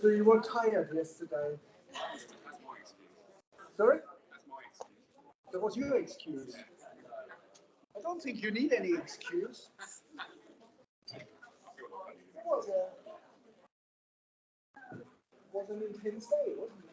So you were tired yesterday. Sorry? That was your excuse. I don't think you need any excuse. It was an intense day, wasn't it?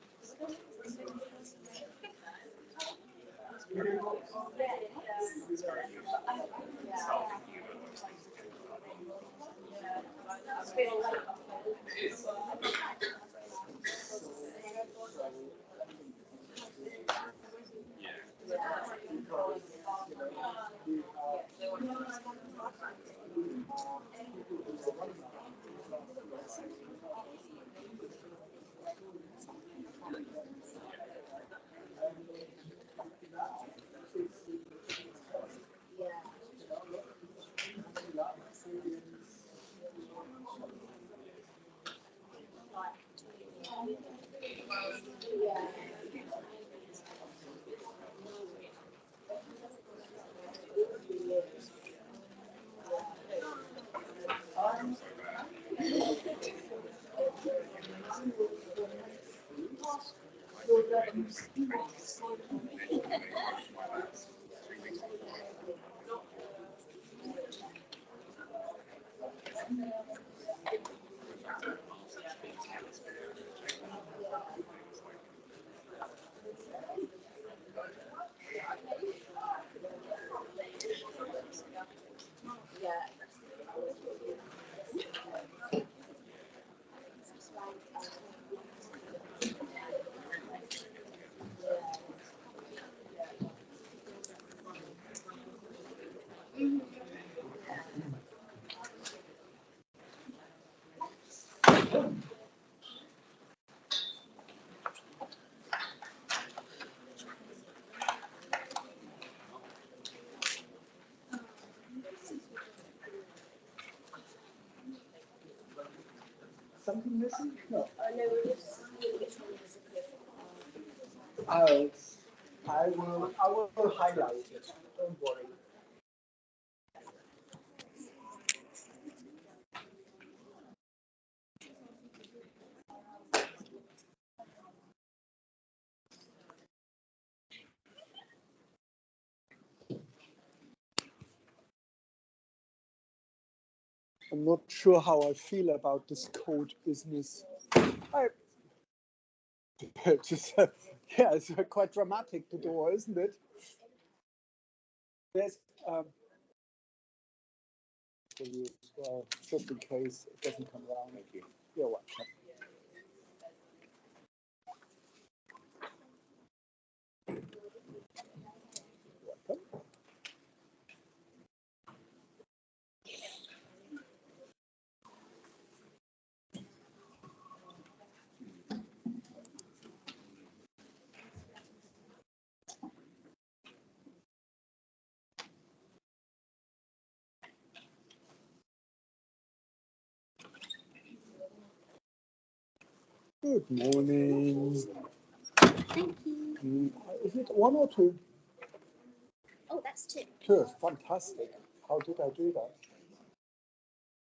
Something missing? No. No, we're just seeing which one is a I will highlight it. Don't worry. I'm not sure how I feel about this code business. Yeah, it's quite dramatic to do, isn't it? There's well, just in case it doesn't come around. Thank you. You're welcome. Good morning. Thank you. Is it one or two? Oh, that's two. Two. Fantastic. How did I do that?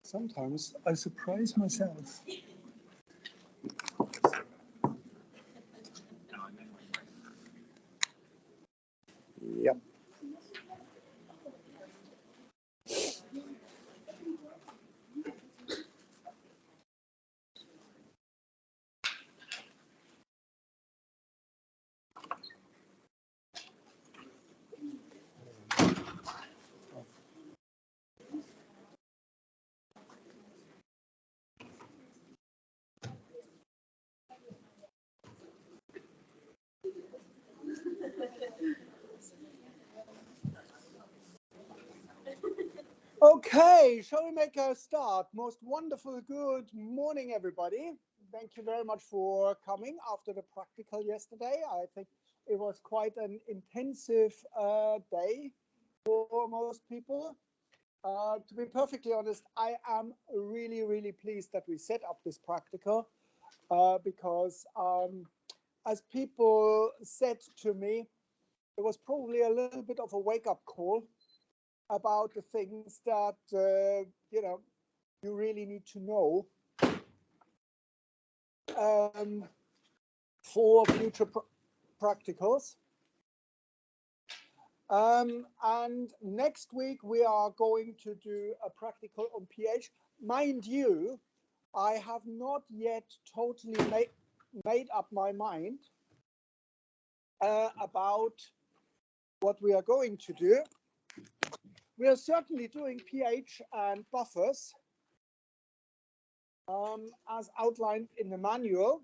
Sometimes I surprise myself. Yep. Okay, shall we make a start? Most wonderful good morning, everybody. Thank you very much for coming after the practical yesterday. I think it was quite an intensive day for most people. To be perfectly honest, I am really, really pleased that we set up this practical because as people said to me, it was probably a little bit of a wake-up call. about the things that, you know, you really need to know for future practicals. And next week we are going to do a practical on pH. Mind you, I have not yet totally made up my mind about what we are going to do. We are certainly doing pH and buffers as outlined in the manual.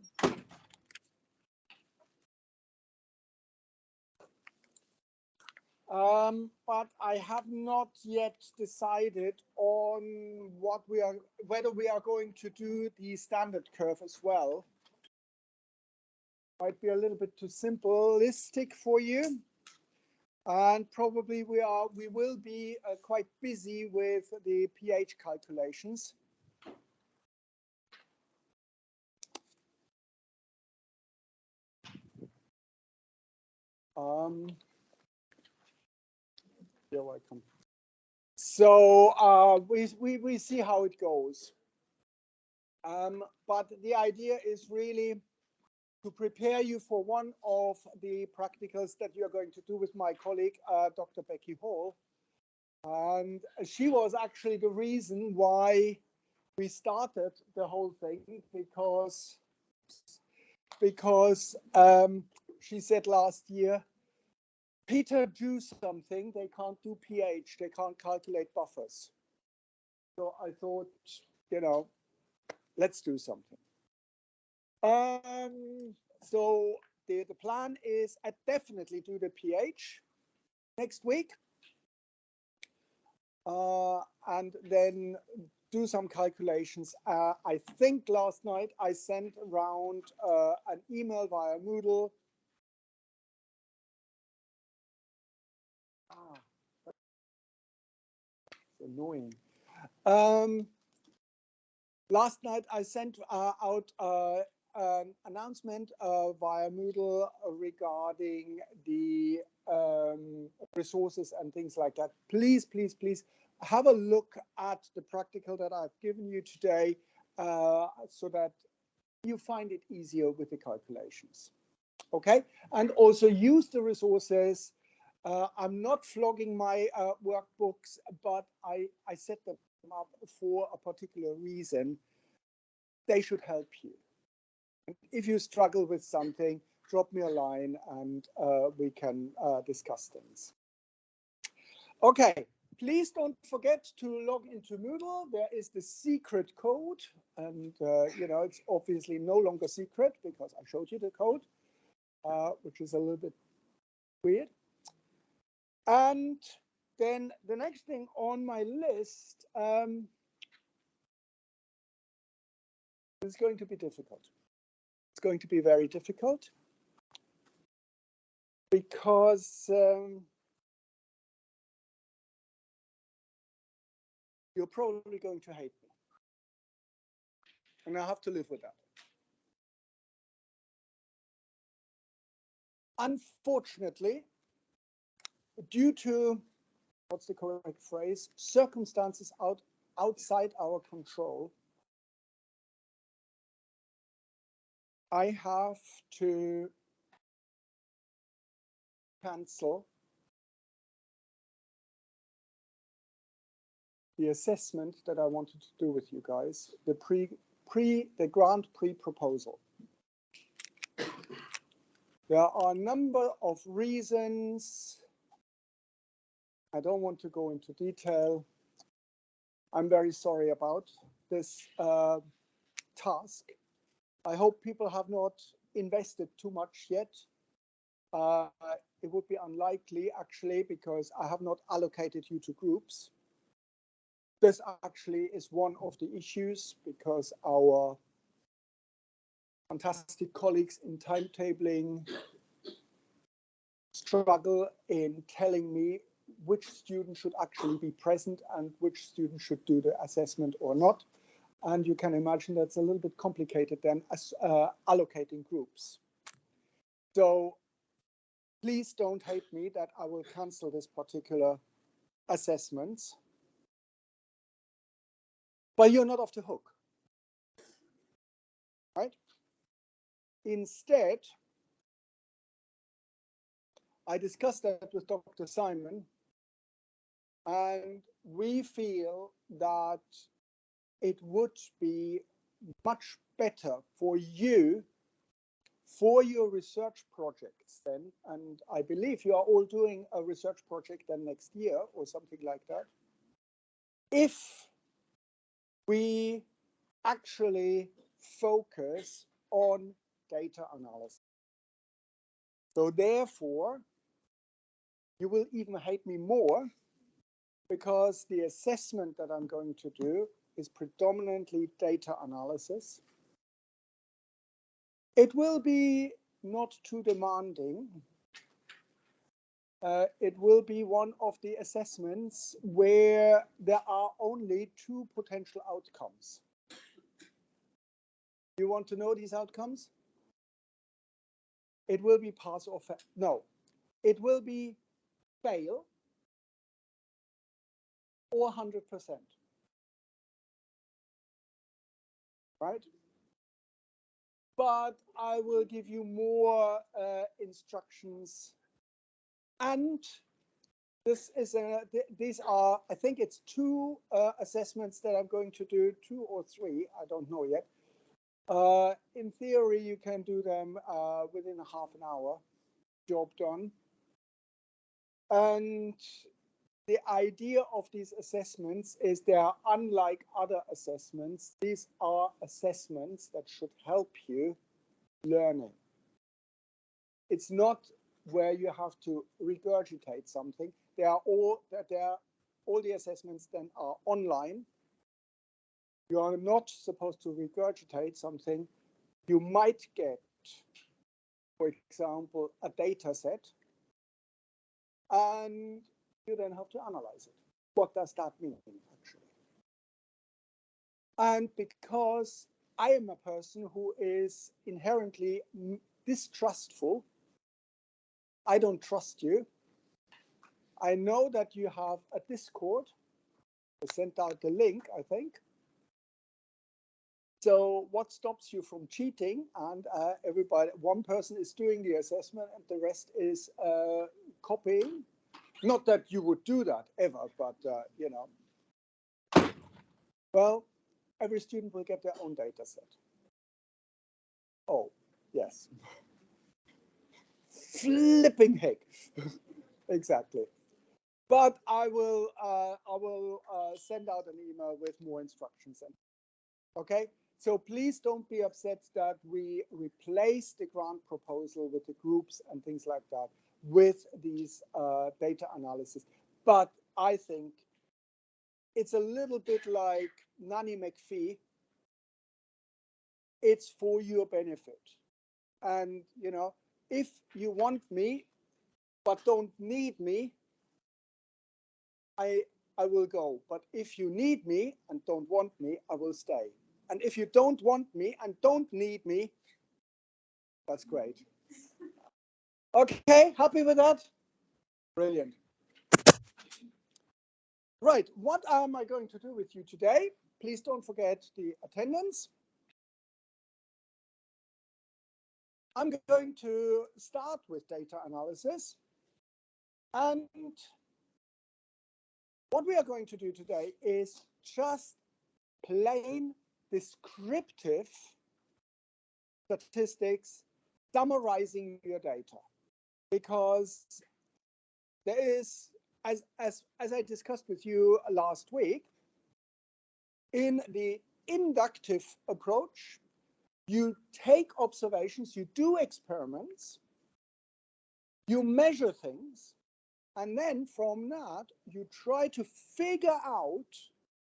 But I have not yet decided on whether we are going to do the standard curve as well. Might be a little bit too simplistic for you, and probably we will be quite busy with the pH calculations. You're welcome. So we see how it goes. But the idea is really to prepare you for one of the practicals that you're going to do with my colleague, Dr. Becky Hall. And she was actually the reason why we started the whole thing, because she said last year, Peter, do something. They can't do pH. They can't calculate buffers. So I thought, you know, let's do something. So the plan is I definitely do the pH next week. And then do some calculations. I think last night I sent around an email via Moodle. That's annoying. Last night I sent out an announcement via Moodle regarding the resources and things like that. Please, please, please have a look at the practical that I've given you today so that you find it easier with the calculations. Okay, and also use the resources. I'm not flogging my workbooks, but I set them up for a particular reason. They should help you. If you struggle with something, drop me a line and we can discuss things. Okay, please don't forget to log into Moodle. There is the secret code, and you know, it's obviously no longer secret because I showed you the code, which is a little bit weird. And then the next thing on my list is going to be difficult. It's going to be very difficult because you're probably going to hate me. And I have to live with that. Unfortunately, due to, what's the correct phrase, circumstances outside our control, I have to cancel the assessment that I wanted to do with you guys, the grant pre-proposal. There are a number of reasons. I don't want to go into detail. I'm very sorry about this task. I hope people have not invested too much yet. It would be unlikely, actually, because I have not allocated you to groups. This actually is one of the issues because our fantastic colleagues in timetabling struggle in telling me which student should actually be present and which student should do the assessment or not. And you can imagine that's a little bit complicated than allocating groups. So please don't hate me that I will cancel this particular assessments, but you're not off the hook, right? Instead, I discussed that with Dr. Simon, and we feel that it would be much better for you, for your research projects then, and I believe you are all doing a research project then next year or something like that, if we actually focus on data analysis. So therefore, you will even hate me more because the assessment that I'm going to do is predominantly data analysis. It will be not too demanding. It will be one of the assessments where there are only two potential outcomes. You want to know these outcomes? It will be pass or fail. No, it will be fail or 100%. Right? But I will give you more instructions. And these are, I think it's two assessments that I'm going to do, 2 or 3, I don't know yet. In theory, you can do them within a half an hour, job done. And the idea of these assessments is they are unlike other assessments. These are assessments that should help you learning. It's not where you have to regurgitate something. All the assessments then are online. You are not supposed to regurgitate something. You might get, for example, a data set, and you then have to analyze it. What does that mean, actually? And because I am a person who is inherently distrustful, I don't trust you. I know that you have a Discord. I sent out the link, I think. So what stops you from cheating? And one person is doing the assessment and the rest is copying. Not that you would do that ever, but you know. Well, every student will get their own data set. Oh, yes. Flipping heck. Exactly. But I will send out an email with more instructions. Okay, so please don't be upset that we replace the grant proposal with the groups and things like that with these data analysis. But I think it's a little bit like Nanny McPhee. It's for your benefit. And, you know, if you want me, but don't need me, I will go. But if you need me and don't want me, I will stay. And if you don't want me and don't need me, that's great. Okay, happy with that? Brilliant. Right, what am I going to do with you today? Please don't forget the attendance. I'm going to start with data analysis. And what we are going to do today is just plain descriptive statistics summarizing your data. Because there is, as I discussed with you last week, in the inductive approach, you take observations, you do experiments, you measure things, and then from that, you try to figure out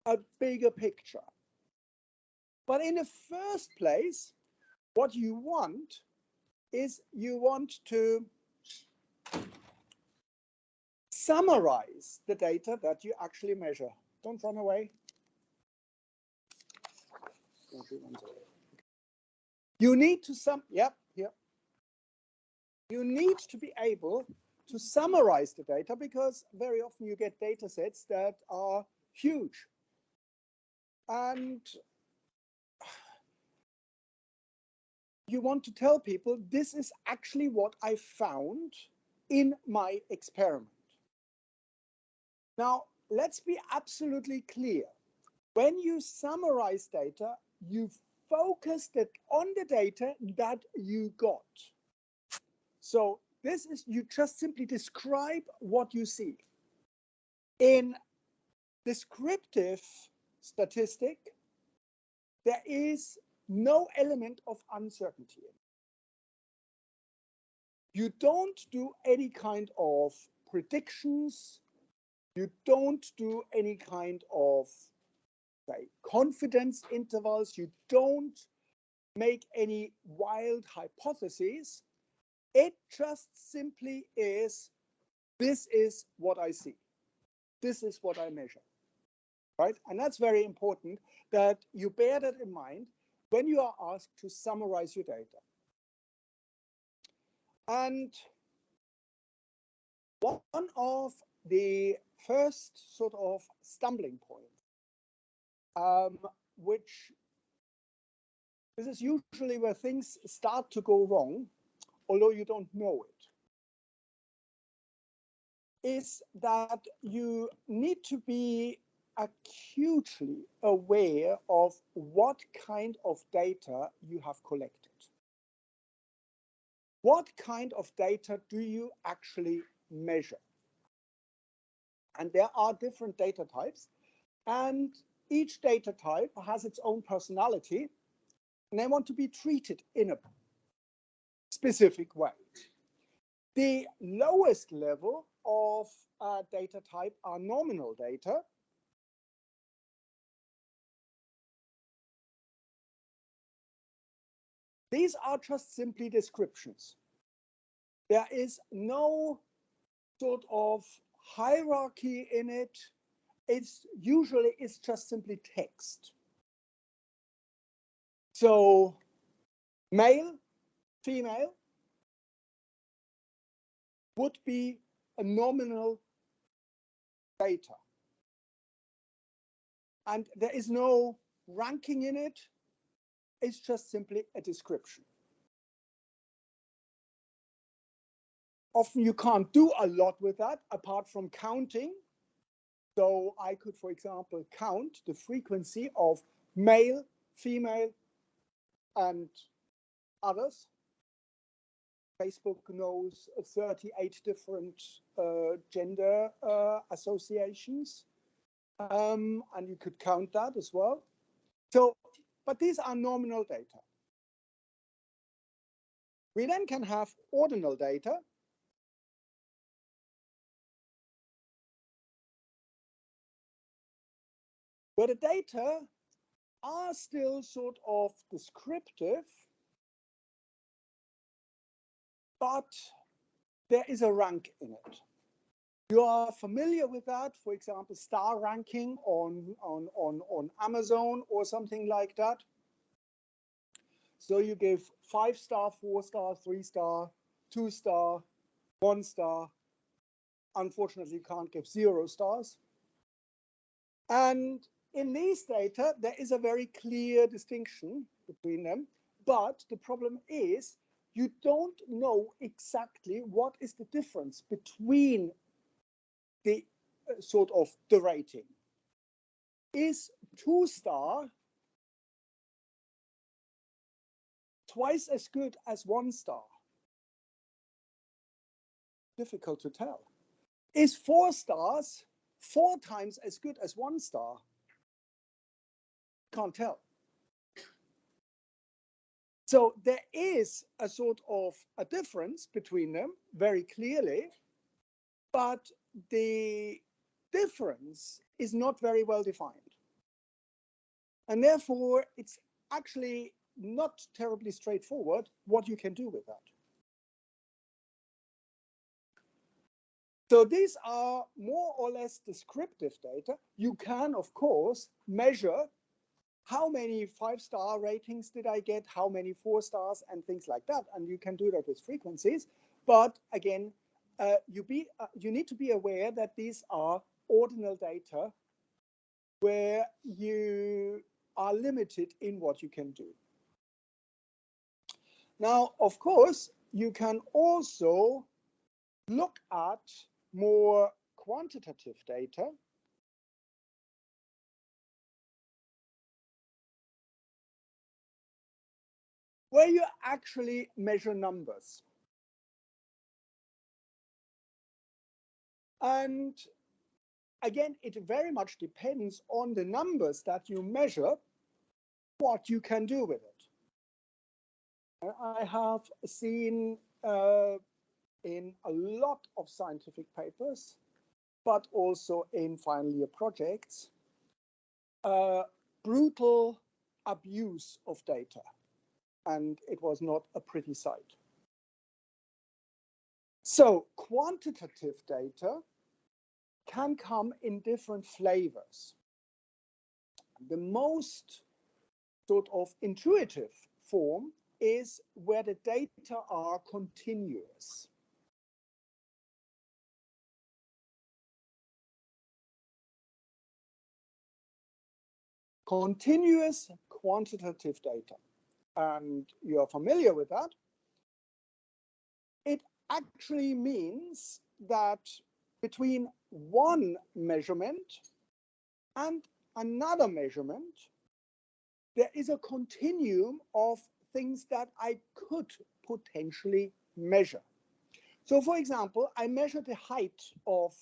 a bigger picture. But in the first place, what you want is you want to summarize the data that you actually measure. Don't run away. You need to You need to be able to summarize the data, because very often you get data sets that are huge. And you want to tell people, this is actually what I found in my experiment. Now, let's be absolutely clear. When you summarize data, you focused it on the data that you got. So this is, you just simply describe what you see. In descriptive statistic, there is no element of uncertainty. You don't do any kind of predictions. You don't do any kind of, say, confidence intervals. You don't make any wild hypotheses. It just simply is, this is what I see. This is what I measure, right? And that's very important that you bear that in mind when you are asked to summarize your data. And one of the first sort of stumbling points, which this is usually where things start to go wrong, although you don't know it, is that you need to be acutely aware of what kind of data you have collected. What kind of data do you actually measure? And there are different data types, and each data type has its own personality, and they want to be treated in a specific way. The lowest level of data type are nominal data. These are just simply descriptions. There is no sort of hierarchy in it. It's just simply text. So male, female would be a nominal data. And there is no ranking in it. It's just simply a description. Often you can't do a lot with that apart from counting. So I could, for example, count the frequency of male, female, and others. Facebook knows 38 different gender associations, and you could count that as well. So, but these are nominal data. We then can have ordinal data. Where the data are still sort of descriptive, but there is a rank in it. You are familiar with that, for example, star ranking on Amazon or something like that. So you give 5-star, 4-star, 3-star, 2-star, 1-star. Unfortunately, you can't give 0 stars. And in these data, there is a very clear distinction between them. But the problem is, you don't know exactly what is the difference between the sort of the rating. Is 2-star twice as good as 1-star? Difficult to tell. Is 4 stars 4 times as good as 1-star? Can't tell. So there is a sort of a difference between them very clearly, but the difference is not very well defined. And therefore, it's actually not terribly straightforward what you can do with that. So these are more or less descriptive data. You can, of course, measure how many 5-star ratings did I get, how many 4 stars, and things like that. And you can do that with frequencies. But again, you need to be aware that these are ordinal data where you are limited in what you can do. Now, of course, you can also look at more quantitative data. Where you actually measure numbers. And again, it very much depends on the numbers that you measure, what you can do with it. I have seen in a lot of scientific papers, but also in final year projects, brutal abuse of data. And it was not a pretty sight. So quantitative data can come in different flavors. The most sort of intuitive form is where the data are continuous. Continuous quantitative data. And you're familiar with that. It actually means that between one measurement and another measurement, there is a continuum of things that I could potentially measure. So for example, I measure the height of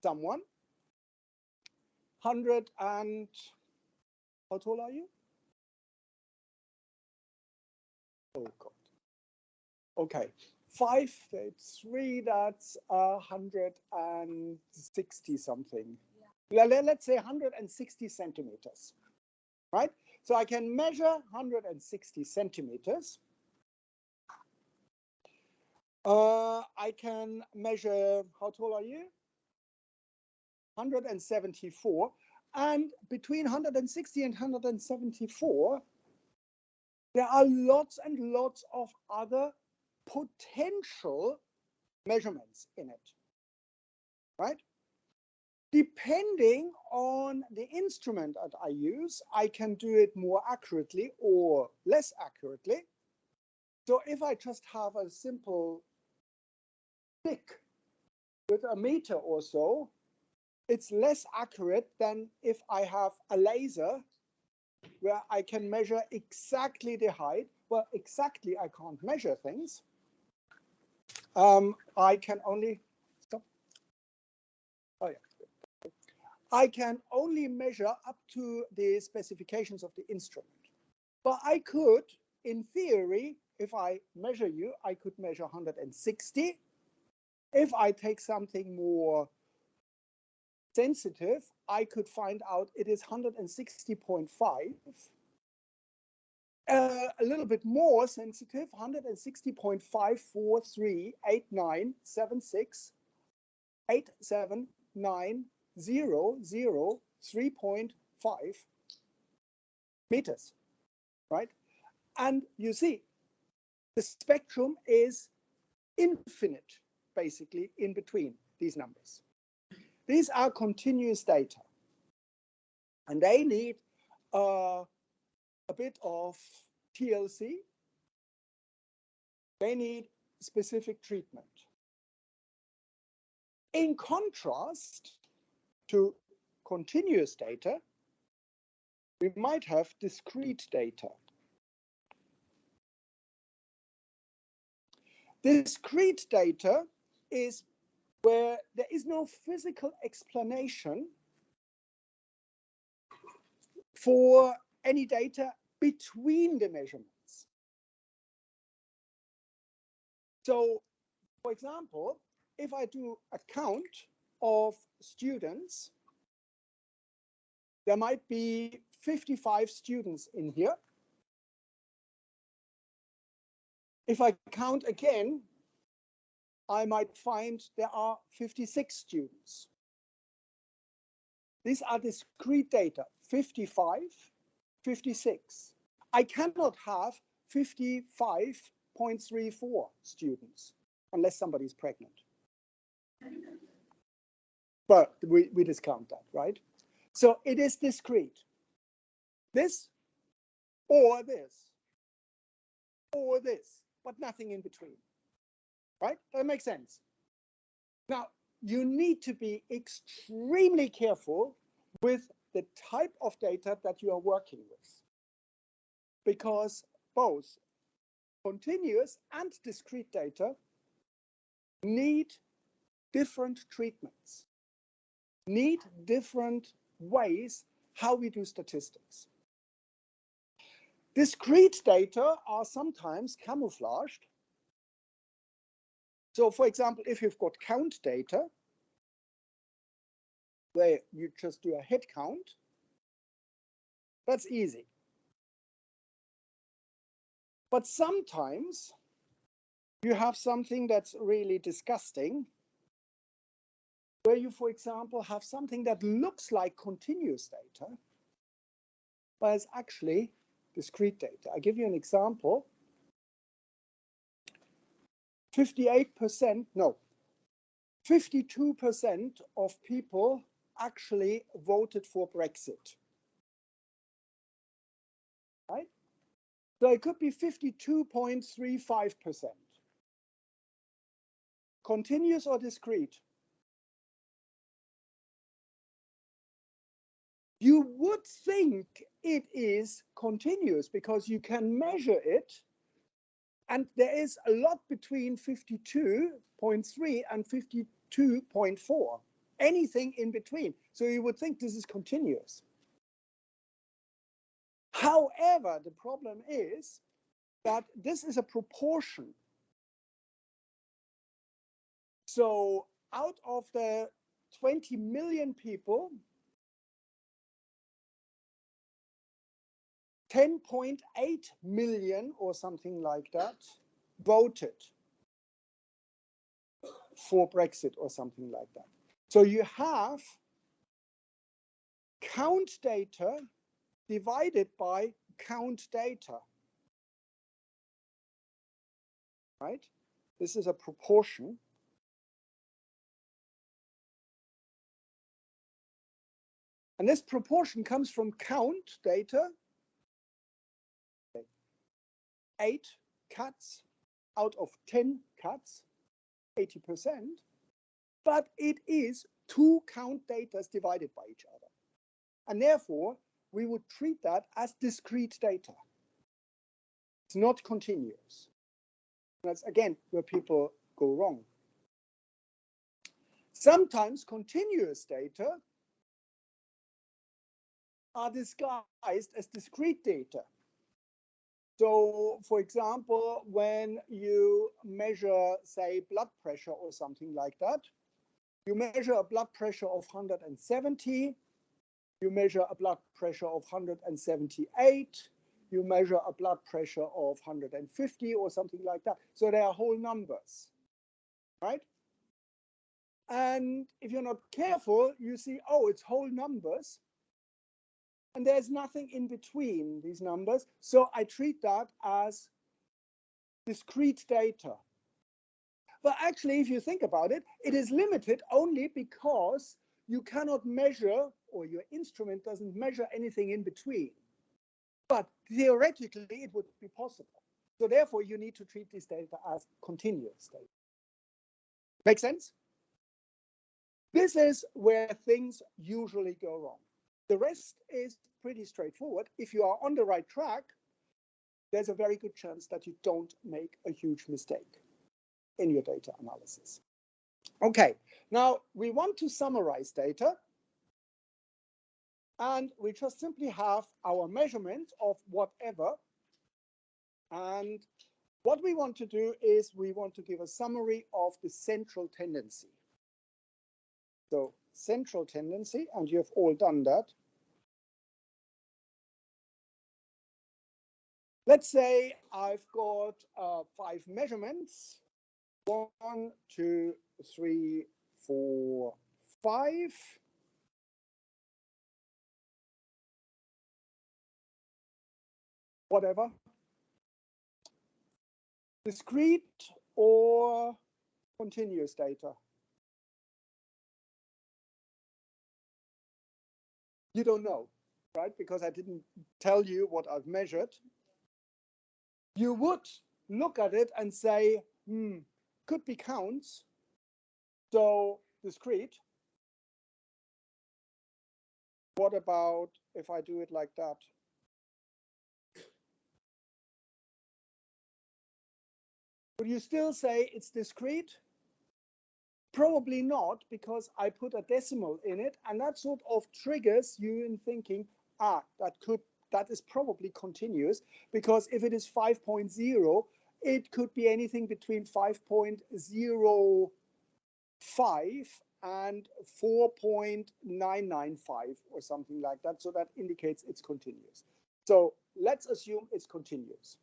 someone, 100 and, how tall are you? Oh God. Okay, 5'3", that's 160 something. Yeah. Let's say 160 centimeters, right? So I can measure 160 centimeters. I can measure, how tall are you? 174. And between 160 and 174, there are lots and lots of other potential measurements in it, right? Depending on the instrument that I use, I can do it more accurately or less accurately. So if I just have a simple stick with a meter or so, it's less accurate than if I have a laser where I can measure exactly the height. Well, exactly, I can't measure things. I can only, stop. Oh yeah. I can only measure up to the specifications of the instrument. But I could, in theory, if I measure you, I could measure 160. If I take something more sensitive, I could find out it is 160.5. A little bit more sensitive, 160.5438976879003.5 meters, right? And you see, the spectrum is infinite, basically, in between these numbers. These are continuous data, and they need a bit of TLC. They need specific treatment. In contrast to continuous data, we might have discrete data. Discrete data is where there is no physical explanation for any data between the measurements. So, for example, if I do a count of students, there might be 55 students in here. If I count again, I might find there are 56 students. These are discrete data, 55, 56. I cannot have 55.34 students. unless somebody is pregnant. But we discount that, right? So it is discrete. This or this or this, but nothing in between, right? That makes sense. Now, you need to be extremely careful with the type of data that you are working with, because both continuous and discrete data need different treatments, need different ways how we do statistics. Discrete data are sometimes camouflaged. So for example, if you've got count data, where you just do a head count, that's easy. But sometimes you have something that's really disgusting, where you, for example, have something that looks like continuous data, but it's actually discrete data. I give you an example. 52% of people actually voted for Brexit, right? So it could be 52.35%. Continuous or discrete? You would think it is continuous because you can measure it, and there is a lot between 52.3 and 52.4, anything in between. So you would think this is continuous. However, the problem is that this is a proportion. So out of the 20 million people, 10.8 million or something like that voted for Brexit or something like that. So you have count data divided by count data, right? This is a proportion. And this proportion comes from count data. 8 cuts out of 10 cuts, 80%, but it is 2 count data divided by each other. And therefore, we would treat that as discrete data. It's not continuous. That's, again, where people go wrong. Sometimes continuous data are disguised as discrete data. So, for example, when you measure, say, blood pressure or something like that, you measure a blood pressure of 170, you measure a blood pressure of 178, you measure a blood pressure of 150 or something like that. So they are whole numbers, right? And if you're not careful, you see, oh, it's whole numbers, and there's nothing in between these numbers. So I treat that as discrete data. But actually, if you think about it, it is limited only because you cannot measure, or your instrument doesn't measure anything in between. But theoretically, it would be possible. So therefore, you need to treat this data as continuous data. Make sense? This is where things usually go wrong. The rest is pretty straightforward. If you are on the right track, there's a very good chance that you don't make a huge mistake in your data analysis. Okay, now we want to summarize data, and we just simply have our measurement of whatever. And what we want to do is we want to give a summary of the central tendency. So central tendency, and you have all done that. Let's say I've got 5 measurements. 1, 2, 3, 4, 5. Whatever. Discrete or continuous data? You don't know, right? Because I didn't tell you what I've measured. You would look at it and say, could be counts, so discrete. What about if I do it like that? Would you still say it's discrete? Probably not, because I put a decimal in it, and that sort of triggers you in thinking, that is probably continuous, because if it is 5.0, it could be anything between 5.05 and 4.995 or something like that. So that indicates it's continuous. So let's assume it's continuous.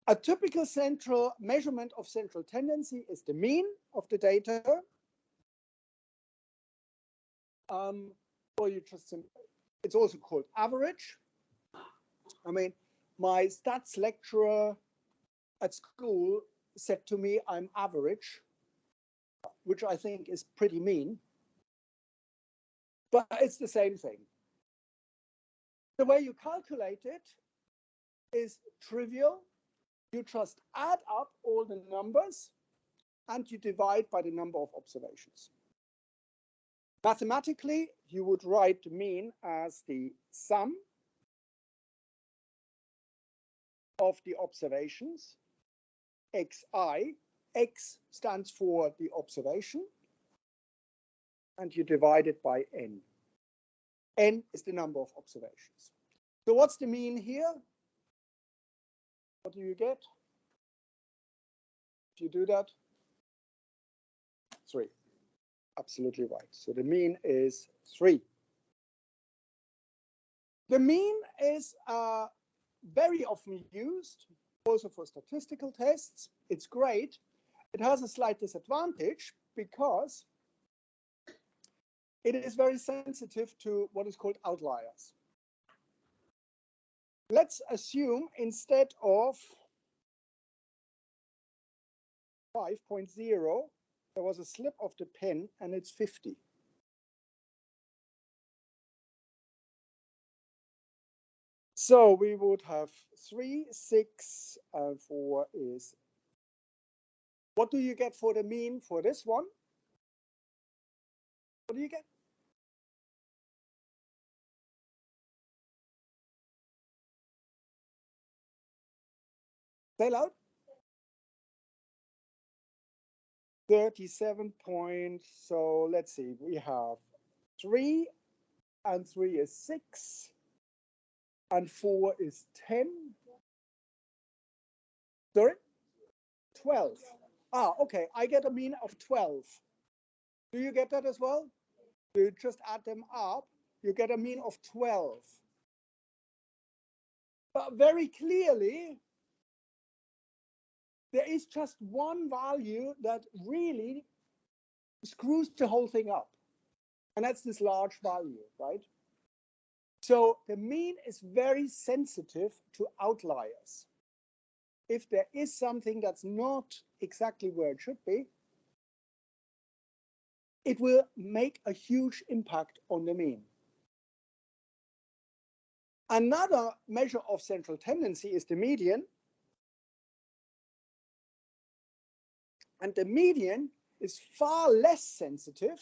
A typical central measurement of central tendency is the mean of the data. Or it's also called average. I mean, my stats lecturer at school said to me, I'm average, which I think is pretty mean. But it's the same thing. The way you calculate it is trivial. You just add up all the numbers and you divide by the number of observations. Mathematically, you would write the mean as the sum of the observations, xi. X stands for the observation, and you divide it by n. N is the number of observations. So what's the mean here? What do you get? If you do that, 3. Absolutely right. So the mean is 3. The mean is very often used also for statistical tests. It's great. It has a slight disadvantage because it is very sensitive to what is called outliers. Let's assume instead of 5.0, there was a slip of the pen and it's 50. So we would have 3, 6, and 4 is. What do you get for the mean for this one? What do you get? Say loud. 37 points. So let's see, we have 3 and 3 is 6 and 4 is 10. Sorry? 12. Okay, I get a mean of 12. Do you get that as well? You just add them up, you get a mean of 12. But very clearly, there is just one value that really screws the whole thing up. And that's this large value, right? So the mean is very sensitive to outliers. If there is something that's not exactly where it should be, it will make a huge impact on the mean. Another measure of central tendency is the median. And the median is far less sensitive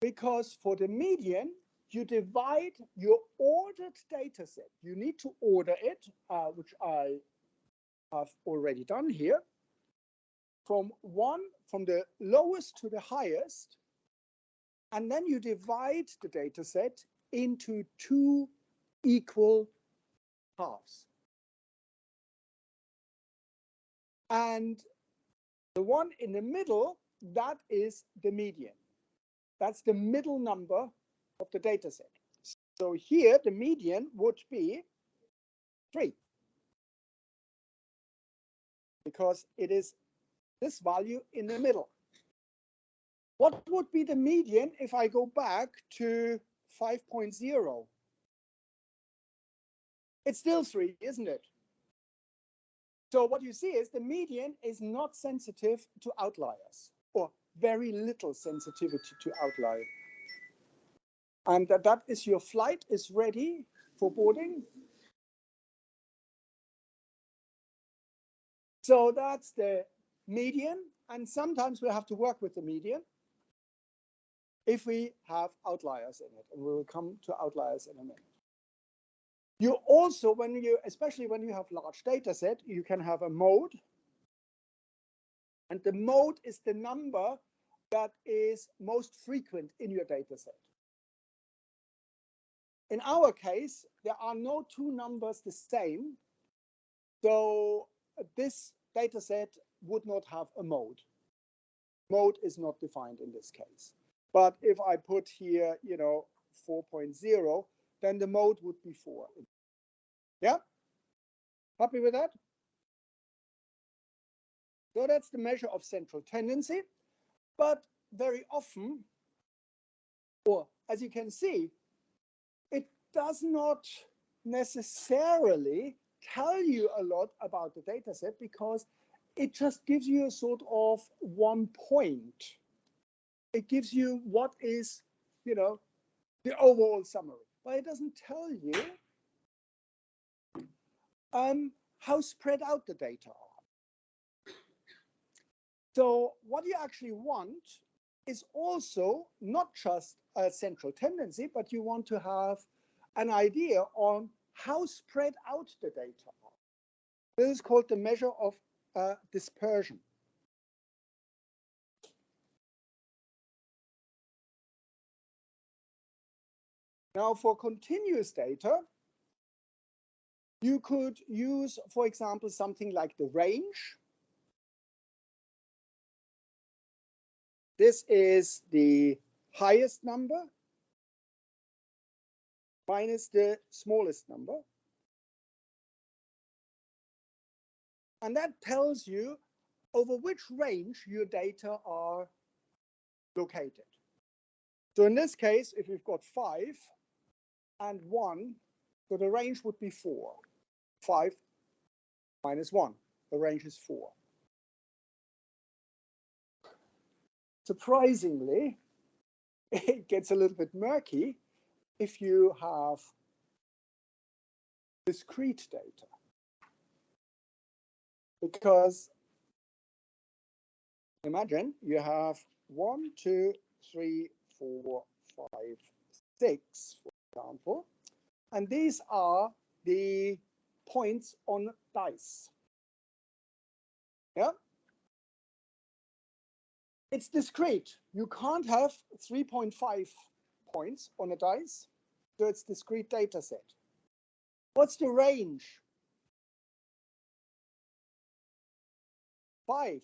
because for the median, you divide your ordered data set. You need to order it, which I have already done here, from the lowest to the highest, and then you divide the data set into 2 equal halves. And the one in the middle, that is the median. That's the middle number of the data set. So here the median would be 3, because it is this value in the middle. What would be the median if I go back to 5.0? It's still 3, isn't it? So what you see is the median is not sensitive to outliers, or very little sensitivity to outlier. And that is your flight is ready for boarding. So that's the median, and sometimes we have to work with the median if we have outliers in it, and we will come to outliers in a minute. You also, especially when you have large data set, you can have a mode, and the mode is the number that is most frequent in your data set. In our case, there are no two numbers the same, so this data set would not have a mode. Mode is not defined in this case. But if I put here, 4.0, then the mode would be 4. Yeah? Happy with that? So that's the measure of central tendency. But very often, or as you can see, it does not necessarily tell you a lot about the data set, because it just gives you a sort of 1 point. It gives you what is, the overall summary, but it doesn't tell you how spread out the data are. So what you actually want is also not just a central tendency, but you want to have an idea on how spread out the data are. This is called the measure of dispersion. Now, for continuous data, you could use, for example, something like the range. This is the highest number minus the smallest number. And that tells you over which range your data are located. So in this case, if we've got 5 and 1, so the range would be 4. 5 minus 1, the range is 4. Surprisingly, it gets a little bit murky if you have discrete data, because imagine you have 1, 2, 3, 4, 5, 6, for example, and these are the points on dice. Yeah, it's discrete. You can't have 3.5 points on a dice, so it's discrete data set. What's the range? 5.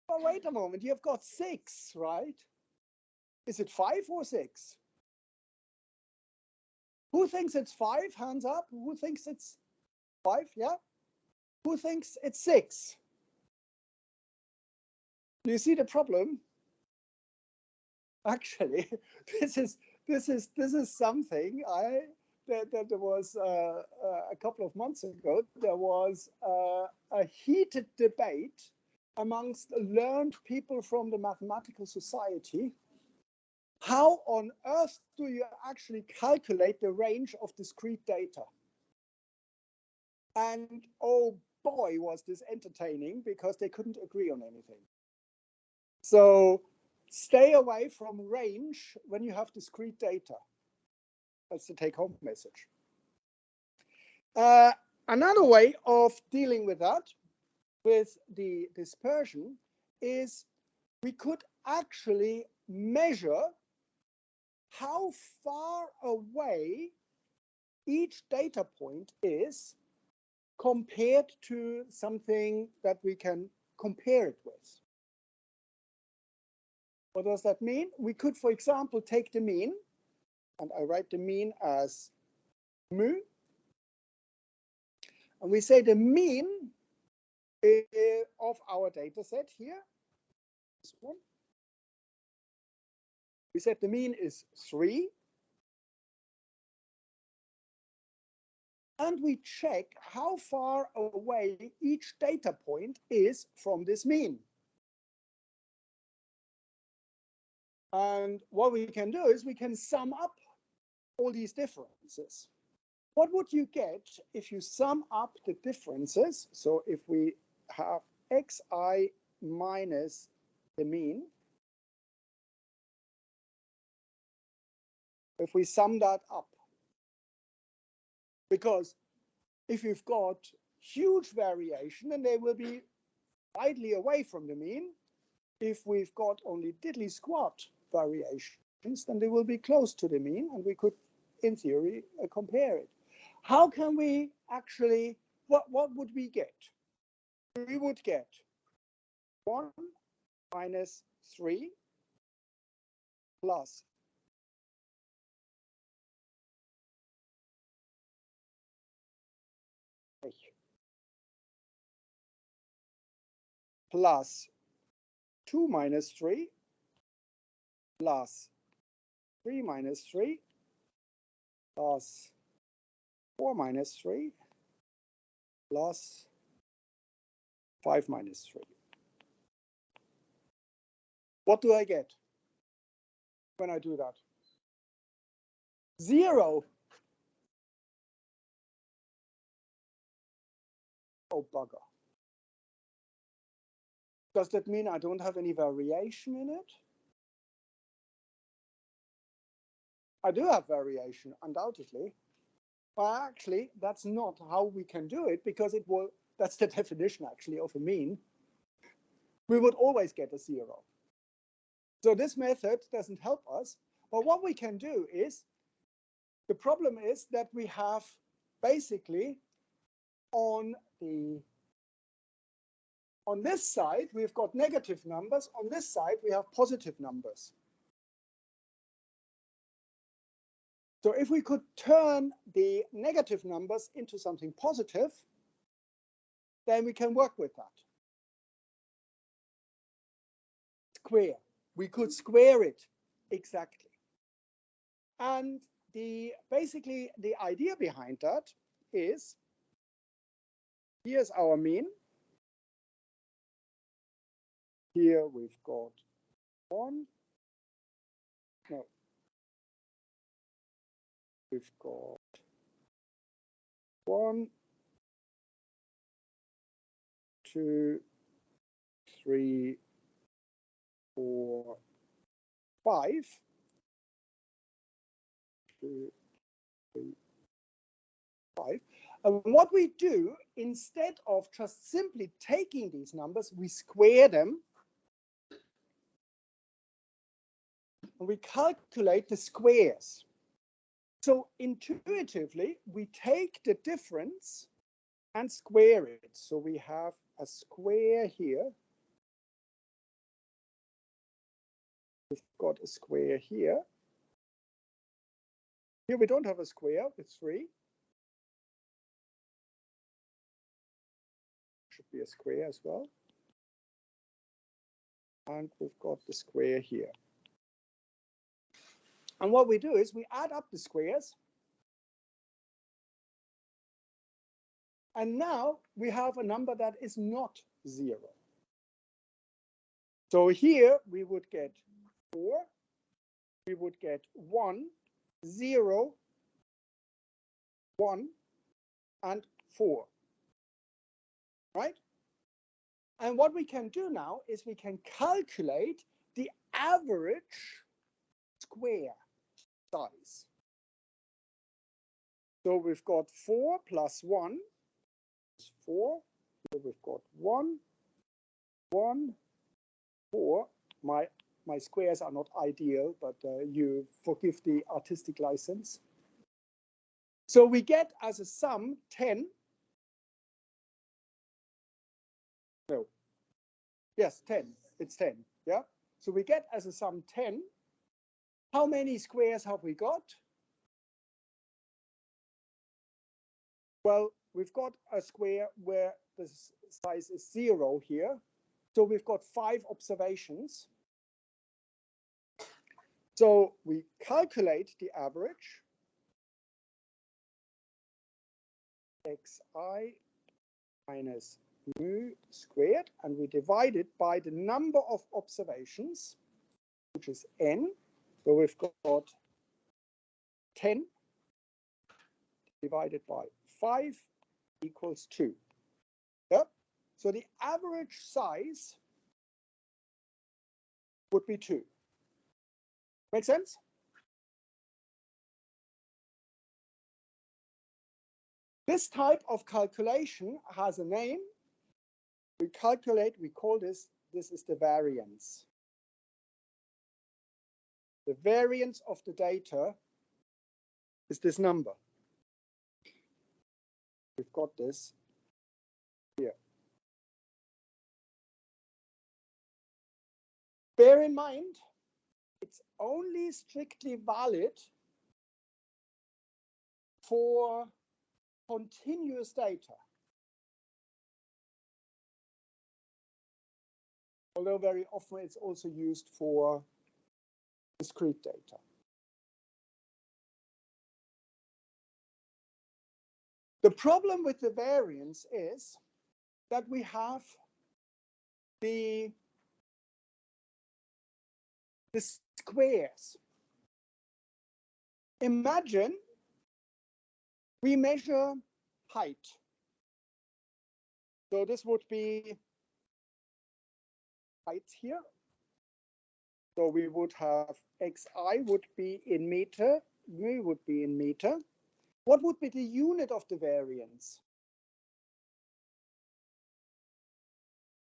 But wait a moment, you've got 6, right? Is it 5 or 6? Who thinks it's 5? Hands up. Who thinks it's 5? Yeah. Who thinks it's 6? Do you see the problem? Actually, this is something that was a couple of months ago. There was a heated debate amongst learned people from the Mathematical Society. How on earth do you actually calculate the range of discrete data? And oh boy, was this entertaining, because they couldn't agree on anything. So stay away from range when you have discrete data. That's the take-home message. Another way of dealing with that, with the dispersion, is we could actually measure how far away each data point is compared to something that we can compare it with. What does that mean? We could, for example, take the mean, and I write the mean as mu. And we say the mean of our data set here, this one. We said the mean is 3. and we check how far away each data point is from this mean. And what we can do is we can sum up all these differences. What would you get if you sum up the differences? So if we have xi minus the mean, if we sum that up, because if you've got huge variation, then they will be widely away from the mean. If we've got only diddly squat variations, then they will be close to the mean, and we could, in theory, compare it. How can we actually, what would we get? We would get 1 minus 3 plus plus 2 minus 3 plus 3 minus 3 plus 4 minus 3 plus 5 minus 3. What do I get when I do that? 0. Oh, bugger. Does that mean I don't have any variation in it? I do have variation, undoubtedly. But actually, that's not how we can do it, because it will, that's the definition actually of a mean. We would always get a 0. So this method doesn't help us. But what we can do is, the problem is that we have basically on this side, we've got negative numbers. On this side, we have positive numbers. So if we could turn the negative numbers into something positive, then we can work with that. Square. We could square it exactly. And basically the idea behind that is, here's our mean. Here we've got 1. No. We've got 1, 2, 3, 4, 5. 2, 3, 5. And what we do, instead of just simply taking these numbers, we square them. And we calculate the squares. So intuitively, we take the difference and square it. So we have a square here. We've got a square here. Here we don't have a square with 3. Should be a square as well. And we've got the square here. And what we do is we add up the squares. And now we have a number that is not 0. So here we would get 4. We would get 1, 0, 1, and 4. Right? And what we can do now is we can calculate the average square size. So we've got 4 plus 1 is 4. So we've got 1, 1, 4. My squares are not ideal, but you forgive the artistic license. So we get as a sum 10. No. Yes, 10. It's 10. Yeah. So we get as a sum 10. How many squares have we got? Well, we've got a square where the size is 0 here. So we've got 5 observations. So we calculate the average. xi minus mu squared, and we divide it by the number of observations, which is n. So we've got 10 divided by 5 equals 2. Yep. So the average size would be 2. Make sense? This type of calculation has a name. We call this is the variance. The variance of the data is this number. We've got this here. Bear in mind, it's only strictly valid for continuous data. Although very often it's also used for discrete data. The problem with the variance is that we have the squares. Imagine we measure height. So this would be height here. So we would have xi would be in meter, mu would be in meter. What would be the unit of the variance?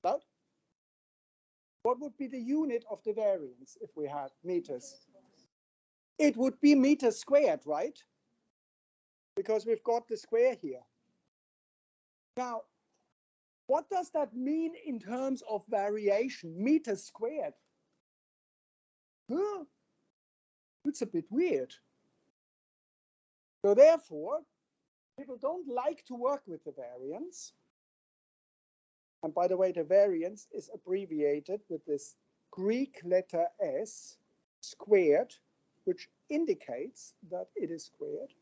That? What would be the unit of the variance if we had meters? It would be meters squared, right? Because we've got the square here. Now, what does that mean in terms of variation? Meters squared. Huh? It's a bit weird. So therefore, people don't like to work with the variance. And by the way, the variance is abbreviated with this Greek letter S squared, which indicates that it is squared.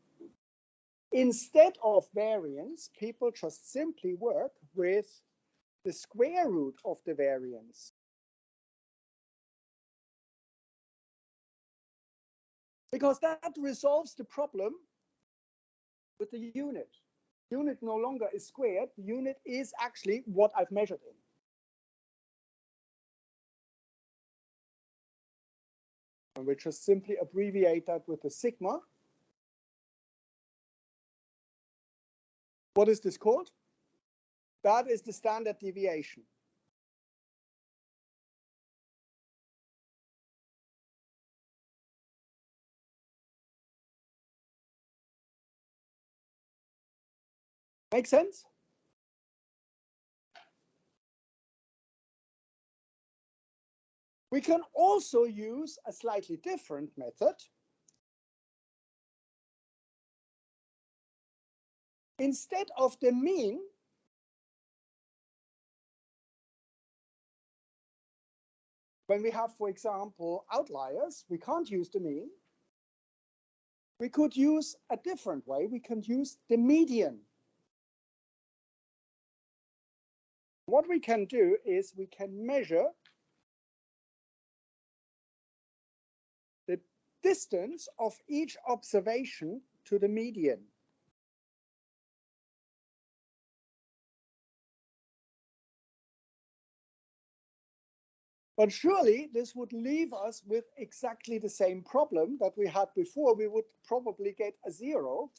Instead of variance, people just simply work with the square root of the variance. Because that resolves the problem with the unit. Unit no longer is squared, the unit is actually what I've measured in. And we just simply abbreviate that with the sigma. What is this called? That is the standard deviation. Make sense? We can also use a slightly different method. Instead of the mean, when we have, for example, outliers, we can't use the mean. We could use a different way. We can use the median. What we can do is we can measure the distance of each observation to the median. But surely this would leave us with exactly the same problem that we had before. We would probably get a 0.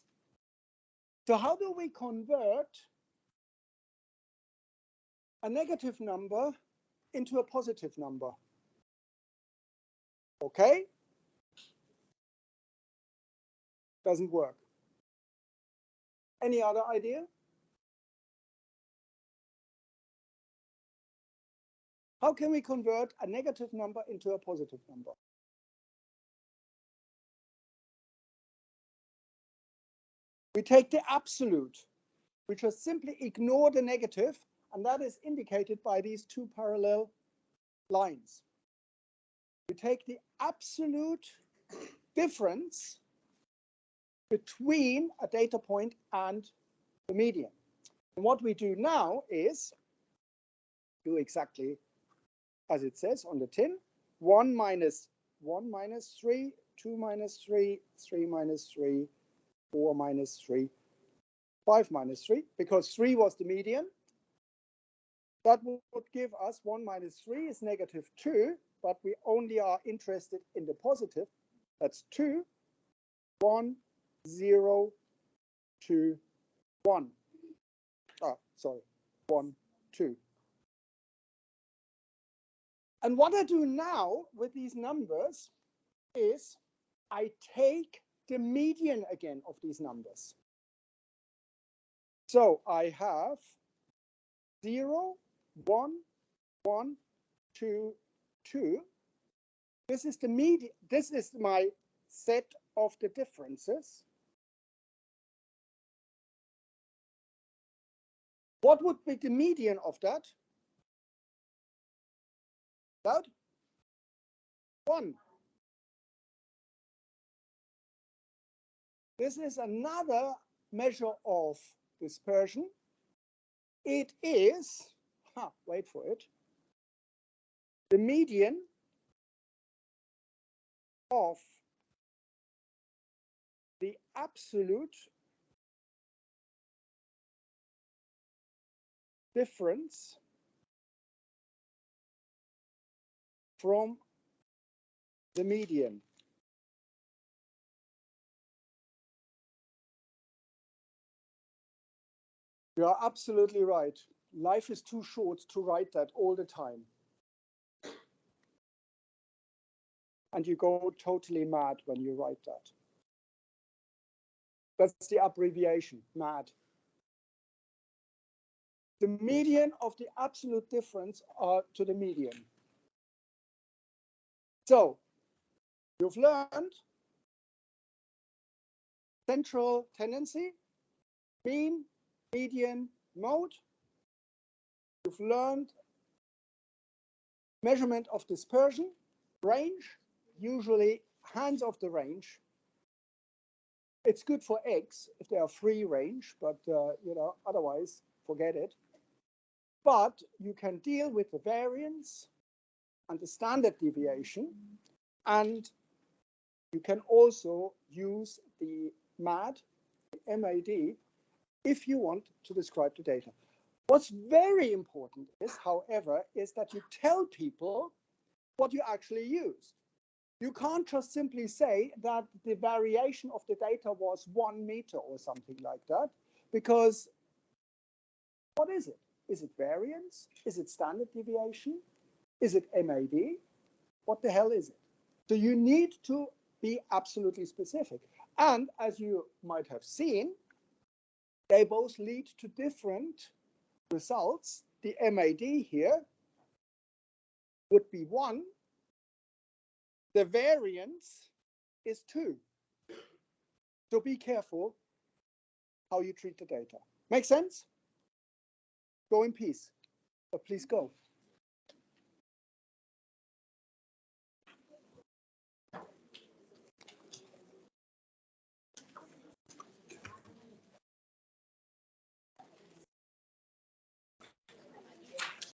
So how do we convert a negative number into a positive number? Okay? Doesn't work. Any other idea? How can we convert a negative number into a positive number? We take the absolute. We just simply ignore the negative, and that is indicated by these two parallel lines. We take the absolute difference between a data point and the median. And what we do now is do exactly as it says on the tin. 1 minus 3, 2 minus 3, 3 minus 3, 4 minus 3, 5 minus 3, because 3 was the median. That would give us 1 minus 3 is negative 2, but we only are interested in the positive. That's 2, 1, 0, 2, 1. Sorry, 1, 2. And what I do now with these numbers is I take the median again of these numbers. So I have 0, 1, 1, 2, 2. This is the median. This is my set of the differences. What would be the median of that? About 1. This is another measure of dispersion. It is, wait for it, the median of the absolute difference from the median. You are absolutely right. Life is too short to write that all the time. And you go totally mad when you write that. That's the abbreviation, MAD. The median of the absolute difference to the median. So you've learned central tendency, mean, median, mode. You've learned measurement of dispersion, range, usually hands of the range. It's good for eggs if they are free range, but otherwise forget it. But you can deal with the variance and the standard deviation, and you can also use the MAD, the MAD, if you want to describe the data. What's very important is, however, is that you tell people what you actually use. You can't just simply say that the variation of the data was 1 meter or something like that, because what is it? Is it variance? Is it standard deviation? Is it MAD? What the hell is it? So you need to be absolutely specific. And as you might have seen, they both lead to different results. The MAD here would be 1. The variance is 2. So be careful how you treat the data. Make sense? Go in peace. But please go.